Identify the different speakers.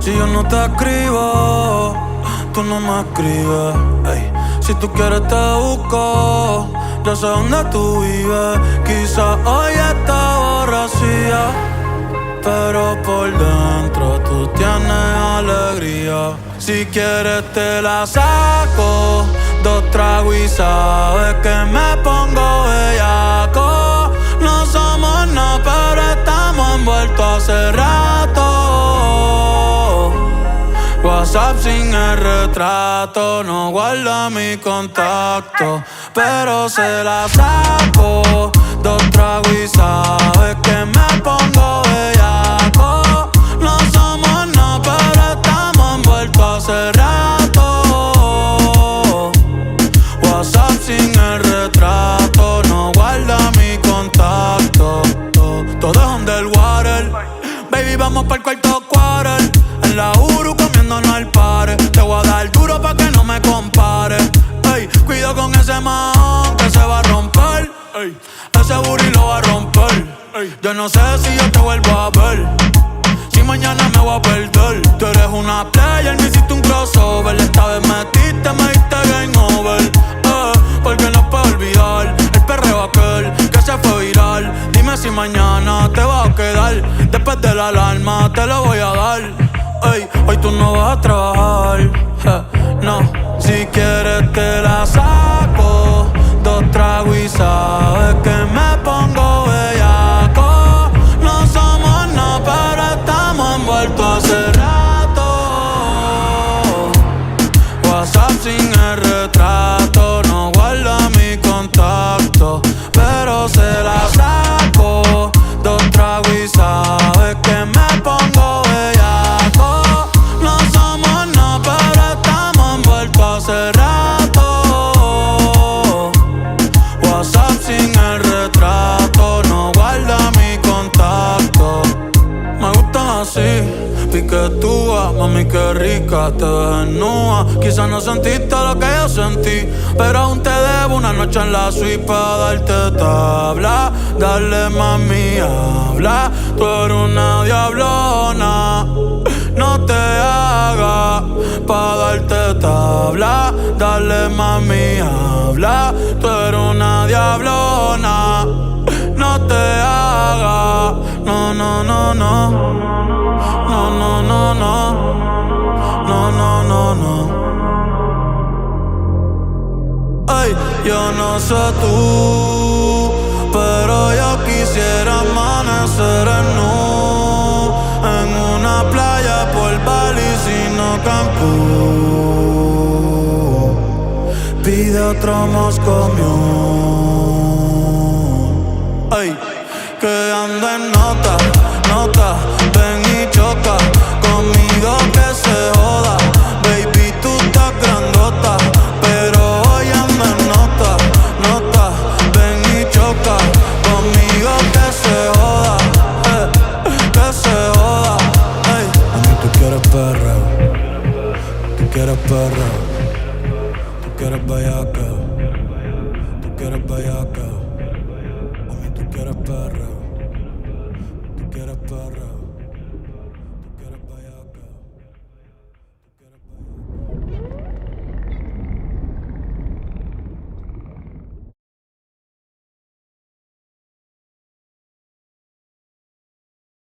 Speaker 1: Si yo no te escribo, tú no me escribes. Ey, si tú quieres te busco, yo sé dónde tú vives. Quizás hoy está borracía, pero por dentro tú tienes alegría. Si quieres te la saco, 2 tragos y sabes que me pongo bellaco. No somos nada, pero estamos envueltos hace rato. WhatsApp sin el retrato, no guarda mi contacto, pero se la saco, 2 tragos y sabes que me pongo bellaco. No somos nada, pero estamos envueltos hace rato. WhatsApp sin el retrato, no guarda mi contacto. Todo es underwater, baby, vamos pa'l cuarto quarter. En la Uru comiéndonos al pare. Te voy a dar duro pa' que no me compare. Ey, cuido con ese man que se va a romper. Ey, ese booty lo va a romper. Ey, yo no sé si yo te vuelvo a ver, si mañana me voy a perder. Tú eres una player, me hiciste un crossover. Esta vez metiste, me diste game over. Porque no puedo olvidar el perreo aquel que se fue viral. Dime si mañana te vas a quedar. Después de la alarma te lo voy a dar. Ey, hoy tú no vas a trabajar, no. Si quieres te la saco, 2 tragos y sabes que me pongo bellaco. No somos nada, pero estamos envueltos hace rato. WhatsApp sin el retrato, no guarda mi contacto, pero se la saco, 2 tragos y sabes que me pongo bellaco. No somos nada, pero estamos envueltos hace rato. WhatsApp sin el retrato, no guarda mi contacto. Me gustan así, piquetúa, mami qué rica, te ves desnuda. Quizás no sentiste lo que yo sentí, pero aún te debo una noche en la suite pa' darte tabla. Dale mami, habla, tú eres una diablona. No te hagas pa' darte tabla. Dale mami, habla, tú eres una diablona. No te hagas, no, no, no, no. No, no, no, no. No, no, no, no. Ay, yo no sé tú, pero yo quisiera amanecer en nu, en una playa por Bali, sino Cancún. Pide otro Moscow Mule. Ay, que anda en nota, nota. Ven y choca conmigo que se joda. Baby, tú estás grandota, pero hoy ando en nota, nota. Ven y choca conmigo que se joda, que se joda. Ey, mami, tú quieres perreo, tú quieres perreo, tú quieres bellaca, tú quieres bellaca.